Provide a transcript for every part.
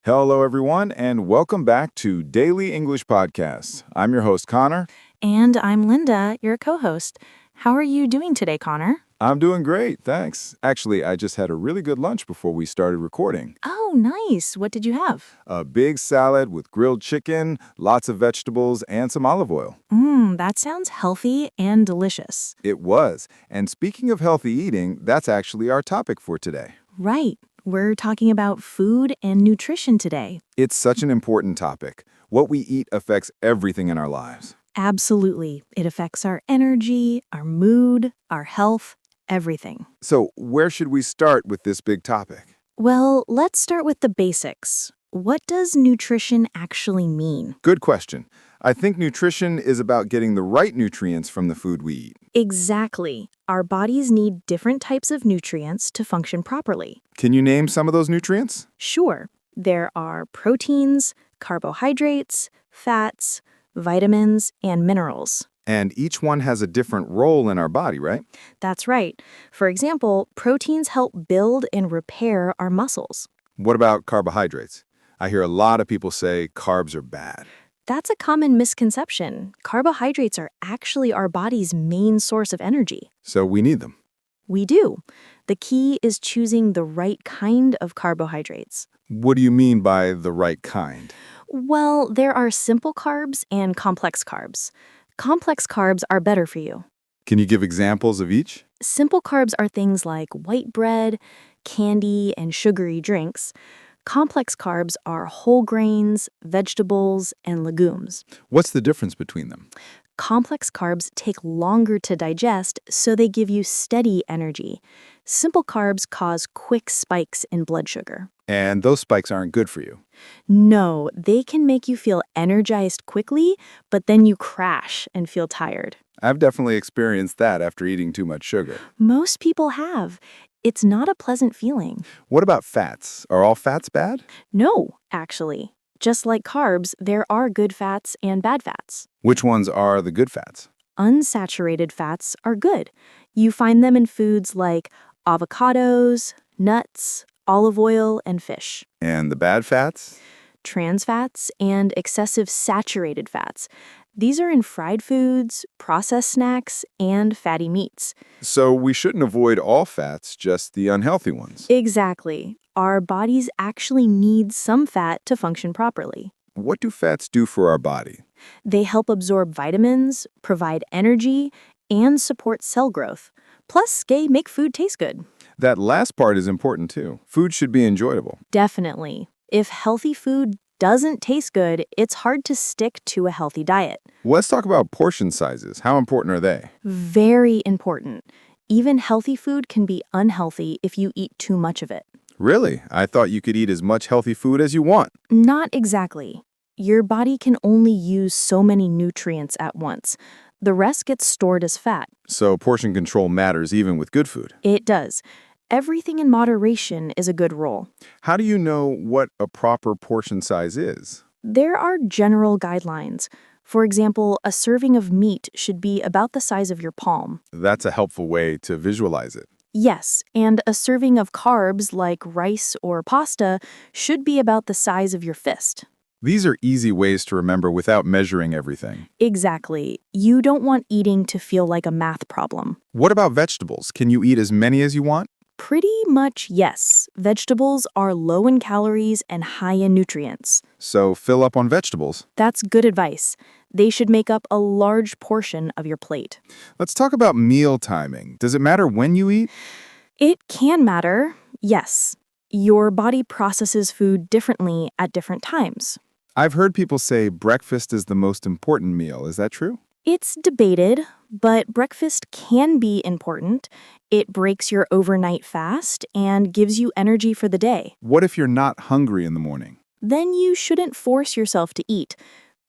Hello, everyone, and welcome back to Daily English Podcasts. I'm your host, Connor. And I'm Linda, your co host. How are you doing today, Connor? I'm doing great, thanks. Actually, I just had a really good lunch before we started recording. Oh, nice. What did you have? A big salad with grilled chicken, lots of vegetables, and some olive oil. That sounds healthy and delicious. It was. And speaking of healthy eating, that's actually our topic for today. Right. We're talking about food and nutrition today. It's such an important topic. What we eat affects everything in our lives. Absolutely. It affects our energy, our mood, our health, everything. So, where should we start with this big topic? Well, let's start with the basics. What does nutrition actually mean? Good question. I think nutrition is about getting the right nutrients from the food we eat. Exactly. Our bodies need different types of nutrients to function properly. Can you name some of those nutrients? Sure, there are proteins, carbohydrates, fats, vitamins, and minerals. And each one has a different role in our body, right? That's right. For example, proteins help build and repair our muscles. What about carbohydrates? I hear a lot of people say carbs are bad. That's a common misconception. Carbohydrates are actually our body's main source of energy. So we need them. We do. The key is choosing the right kind of carbohydrates. What do you mean by the right kind? Well, there are simple carbs and complex carbs. Complex carbs are better for you. Can you give examples of each? Simple carbs are things like white bread, candy, and sugary drinks. Complex carbs are whole grains, vegetables, and legumes. What's the difference between them? Complex carbs take longer to digest, so they give you steady energy. Simple carbs cause quick spikes in blood sugar. And those spikes aren't good for you. No, they can make you feel energized quickly, but then you crash and feel tired. I've definitely experienced that after eating too much sugar. Most people have. It's not a pleasant feeling. What about fats? Are all fats bad? No, actually. Just like carbs, there are good fats and bad fats. Which ones are the good fats? Unsaturated fats are good. You find them in foods like avocados, nuts, olive oil, and fish. And the bad fats? Trans fats and excessive saturated fats. These are in fried foods, processed snacks, and fatty meats. So we shouldn't avoid all fats, just the unhealthy ones. Exactly. Our bodies actually need some fat to function properly. What do fats do for our body? They help absorb vitamins, provide energy, and support cell growth. Plus, they make food taste good. That last part is important too. Food should be enjoyable. Definitely. If healthy food doesn't taste good, it's hard to stick to a healthy diet. Let's talk about portion sizes. How important are they? Very important. Even healthy food can be unhealthy if you eat too much of it. Really? I thought you could eat as much healthy food as you want. Not exactly. Your body can only use so many nutrients at once. The rest gets stored as fat. So portion control matters even with good food. It does. Everything in moderation is a good rule. How do you know what a proper portion size is? There are general guidelines. For example, a serving of meat should be about the size of your palm. That's a helpful way to visualize it. Yes, and a serving of carbs like rice or pasta should be about the size of your fist. These are easy ways to remember without measuring everything. Exactly. You don't want eating to feel like a math problem. What about vegetables? Can you eat as many as you want? Pretty much yes. Vegetables are low in calories and high in nutrients. So fill up on vegetables. That's good advice. They should make up a large portion of your plate. Let's talk about meal timing. Does it matter when you eat? It can matter, yes. Your body processes food differently at different times. I've heard people say breakfast is the most important meal. Is that true? It's debated, but breakfast can be important. It breaks your overnight fast and gives you energy for the day. What if you're not hungry in the morning? Then you shouldn't force yourself to eat.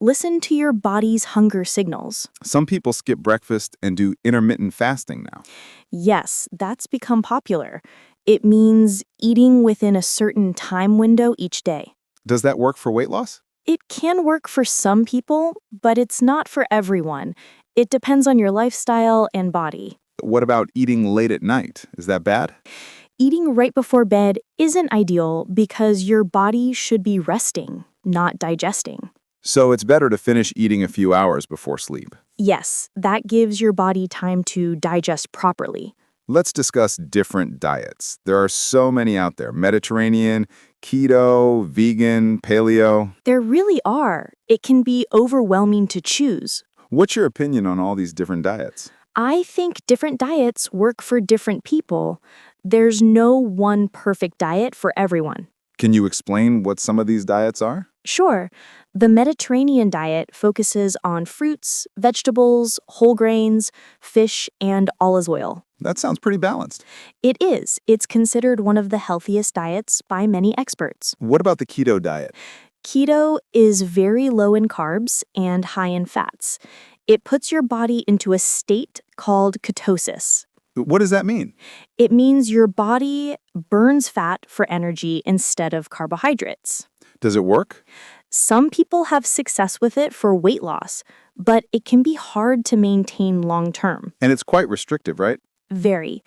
Listen to your body's hunger signals. Some people skip breakfast and do intermittent fasting now. Yes, that's become popular. It means eating within a certain time window each day. Does that work for weight loss? It can work for some people, but it's not for everyone. It depends on your lifestyle and body. What about eating late at night? Is that bad? Eating right before bed isn't ideal because your body should be resting, not digesting. So it's better to finish eating a few hours before sleep. Yes, that gives your body time to digest properly. Let's discuss different diets. There are so many out there: Mediterranean, keto, vegan, paleo. There really are. It can be overwhelming to choose. What's your opinion on all these different diets? I think different diets work for different people. There's no one perfect diet for everyone. Can you explain what some of these diets are? Sure, the Mediterranean diet focuses on fruits, vegetables, whole grains, fish, and olive oil. That sounds pretty balanced. It is. It's considered one of the healthiest diets by many experts. What about the keto diet? Keto is very low in carbs and high in fats. It puts your body into a state called ketosis. What does that mean? It means your body burns fat for energy instead of carbohydrates. Does it work? Some people have success with it for weight loss, but it can be hard to maintain long term. And it's quite restrictive, right? Very.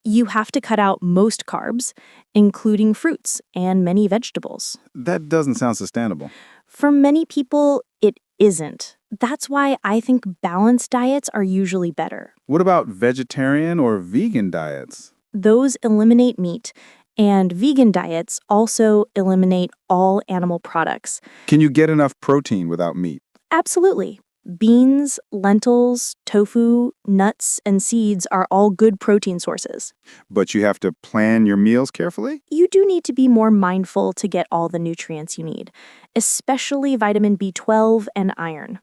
You have to cut out most carbs, including fruits and many vegetables. That doesn't sound sustainable. For many people, it isn't. That's why I think balanced diets are usually better. What about vegetarian or vegan diets? Those eliminate meat, and vegan diets also eliminate all animal products. Can you get enough protein without meat? Absolutely. Beans, lentils, tofu, nuts, and seeds are all good protein sources. But you have to plan your meals carefully? You do need to be more mindful to get all the nutrients you need, especially vitamin B12 and iron.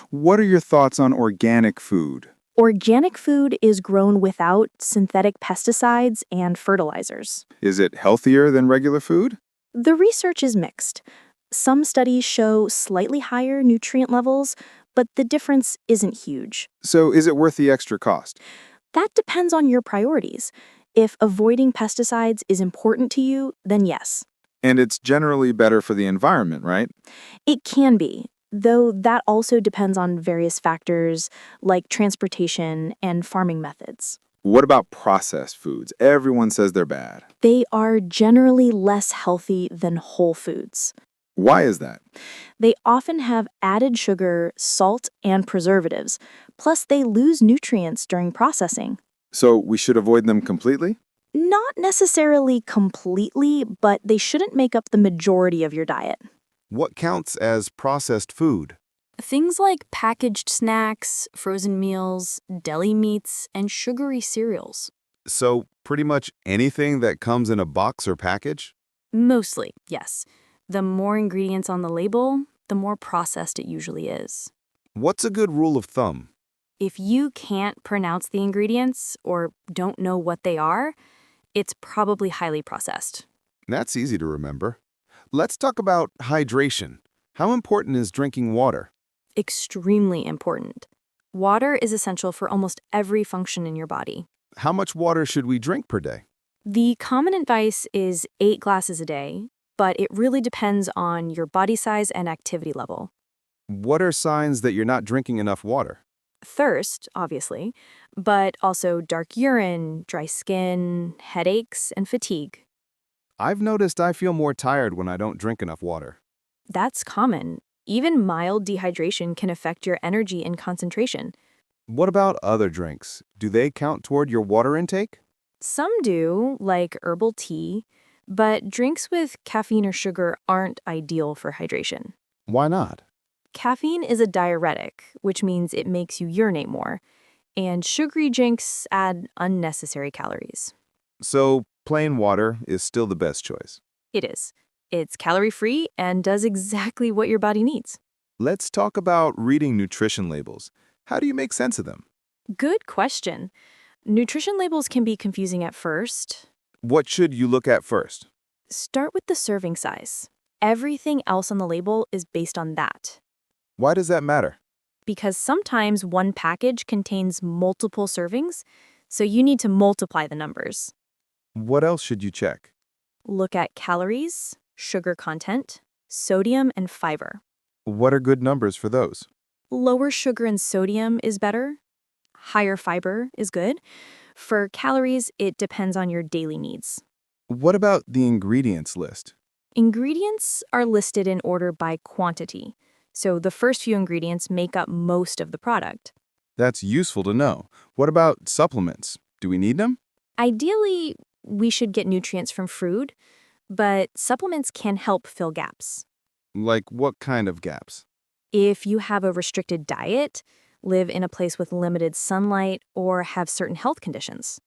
What are your thoughts on organic food? Organic food is grown without synthetic pesticides and fertilizers. Is it healthier than regular food? The research is mixed. Some studies show slightly higher nutrient levels, but the difference isn't huge. So is it worth the extra cost? That depends on your priorities. If avoiding pesticides is important to you, then yes. And it's generally better for the environment, right? It can be, though that also depends on various factors like transportation and farming methods. What about processed foods? Everyone says they're bad. They are generally less healthy than whole foods. Why is that? They often have added sugar, salt, and preservatives. Plus, they lose nutrients during processing. So we should avoid them completely? Not necessarily completely, but they shouldn't make up the majority of your diet. What counts as processed food? Things like packaged snacks, frozen meals, deli meats, and sugary cereals. So, pretty much anything that comes in a box or package? Mostly, yes. The more ingredients on the label, the more processed it usually is. What's a good rule of thumb? If you can't pronounce the ingredients or don't know what they are, it's probably highly processed. That's easy to remember. Let's talk about hydration. How important is drinking water? Extremely important. Water is essential for almost every function in your body. How much water should we drink per day? The common advice is 8 glasses a day, but it really depends on your body size and activity level. What are signs that you're not drinking enough water? Thirst, obviously, but also dark urine, dry skin, headaches, and fatigue. I've noticed I feel more tired when I don't drink enough water. That's common. Even mild dehydration can affect your energy and concentration. What about other drinks? Do they count toward your water intake? Some do, like herbal tea, but drinks with caffeine or sugar aren't ideal for hydration. Why not? Caffeine is a diuretic, which means it makes you urinate more, and sugary drinks add unnecessary calories. So, plain water is still the best choice. It is. It's calorie-free and does exactly what your body needs. Let's talk about reading nutrition labels. How do you make sense of them? Good question. Nutrition labels can be confusing at first. What should you look at first? Start with the serving size. Everything else on the label is based on that. Why does that matter? Because sometimes one package contains multiple servings, so you need to multiply the numbers. What else should you check? Look at calories, sugar content, sodium, and fiber. What are good numbers for those? Lower sugar and sodium is better. Higher fiber is good. For calories, it depends on your daily needs. What about the ingredients list? Ingredients are listed in order by quantity, so the first few ingredients make up most of the product. That's useful to know. What about supplements? Do we need them? Ideally, we should get nutrients from food, but supplements can help fill gaps. Like what kind of gaps? If you have a restricted diet, live in a place with limited sunlight, or have certain health conditions.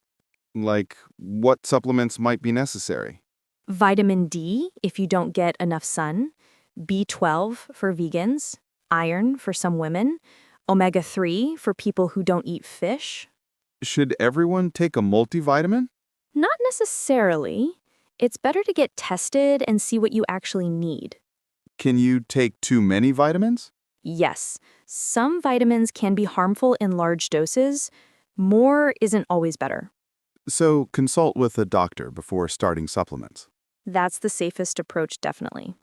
Like what supplements might be necessary? Vitamin D if you don't get enough sun, B12 for vegans, iron for some women, omega-3 for people who don't eat fish. Should everyone take a multivitamin? Not necessarily. It's better to get tested and see what you actually need. Can you take too many vitamins? Yes, some vitamins can be harmful in large doses. More isn't always better. So consult with a doctor before starting supplements. That's the safest approach, definitely.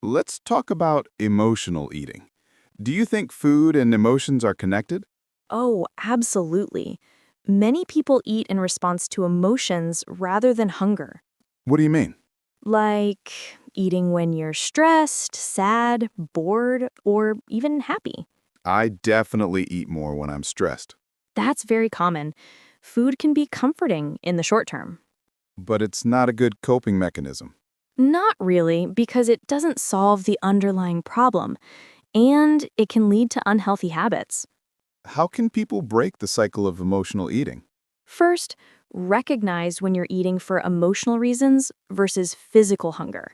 Let's talk about emotional eating. Do you think food and emotions are connected? Oh, absolutely. Many people eat in response to emotions rather than hunger. What do you mean? Like eating when you're stressed, sad, bored, or even happy. I definitely eat more when I'm stressed, That's very common. Food can be comforting in the short term. but it's not a good coping mechanism. Not really, because it doesn't solve the underlying problem, and it can lead to unhealthy habits. How can people break the cycle of emotional eating? First, recognize when you're eating for emotional reasons versus physical hunger.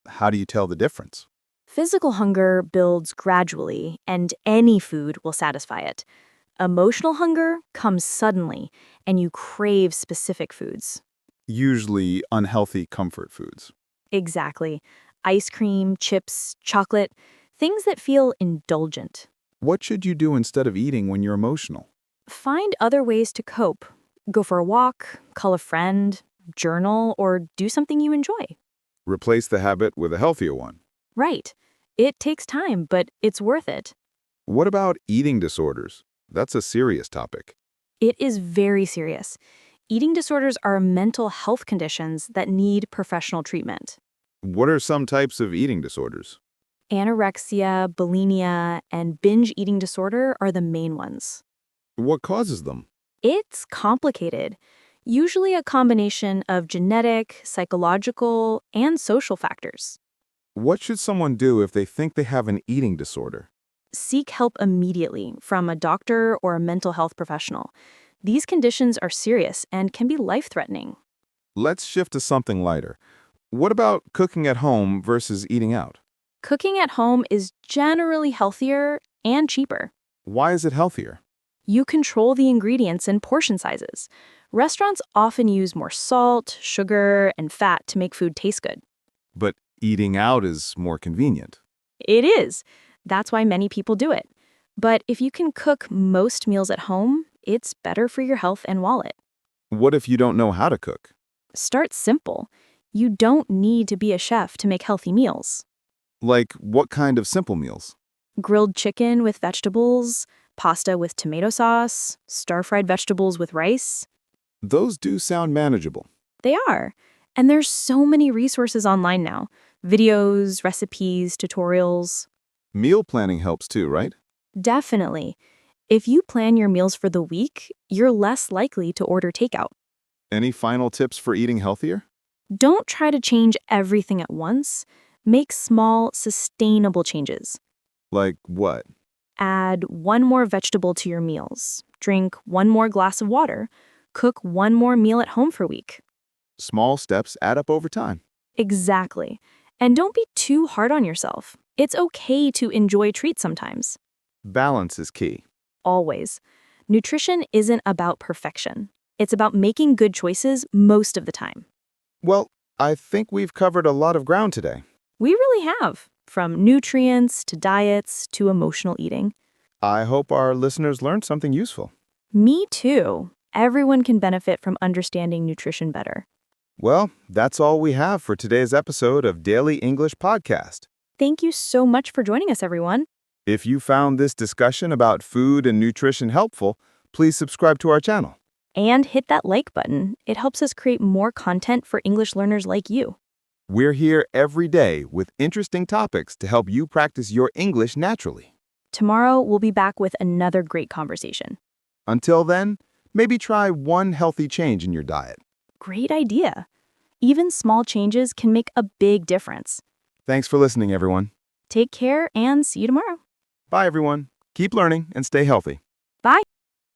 How do you tell the difference? Physical hunger builds gradually, and any food will satisfy it. Emotional hunger comes suddenly, and you crave specific foods. Usually unhealthy comfort foods. Exactly. Ice cream, chips, chocolate, things that feel indulgent. What should you do instead of eating when you're emotional? Find other ways to cope. Go for a walk, call a friend, journal, or do something you enjoy. Replace the habit with a healthier one. Right. It takes time, but it's worth it. What about eating disorders? That's a serious topic. It is very serious. Eating disorders are mental health conditions that need professional treatment. What are some types of eating disorders? Anorexia, bulimia, and binge eating disorder are the main ones. What causes them? It's complicated, usually a combination of genetic, psychological, and social factors. What should someone do if they think they have an eating disorder? Seek help immediately from a doctor or a mental health professional. These conditions are serious and can be life-threatening. Let's shift to something lighter. What about cooking at home versus eating out? Cooking at home is generally healthier and cheaper. Why is it healthier? You control the ingredients and portion sizes. Restaurants often use more salt, sugar, and fat to make food taste good. But eating out is more convenient. It is. That's why many people do it. But if you can cook most meals at home, it's better for your health and wallet. What if you don't know how to cook? Start simple. You don't need to be a chef to make healthy meals. Like, what kind of simple meals? Grilled chicken with vegetables, pasta with tomato sauce, stir-fried vegetables with rice. Those do sound manageable. They are. And there's so many resources online now. Videos, recipes, tutorials. Meal planning helps too, right? Definitely. If you plan your meals for the week, you're less likely to order takeout. Any final tips for eating healthier? Don't try to change everything at once. Make small, sustainable changes. Like what? Add one more vegetable to your meals. Drink one more glass of water. Cook one more meal at home per week. Small steps add up over time. Exactly. And don't be too hard on yourself. It's okay to enjoy treats sometimes. Balance is key. Always. Nutrition isn't about perfection. It's about making good choices most of the time. Well, I think we've covered a lot of ground today. We really have, from nutrients to diets to emotional eating. I hope our listeners learned something useful. Me too. Everyone can benefit from understanding nutrition better. Well, that's all we have for today's episode of Daily English Podcast. Thank you so much for joining us, everyone. If you found this discussion about food and nutrition helpful, please subscribe to our channel. And hit that like button. It helps us create more content for English learners like you. We're here every day with interesting topics to help you practice your English naturally. Tomorrow, we'll be back with another great conversation. Until then, maybe try one healthy change in your diet. Great idea. Even small changes can make a big difference. Thanks for listening, everyone. Take care and see you tomorrow. Bye, everyone. Keep learning and stay healthy. Bye.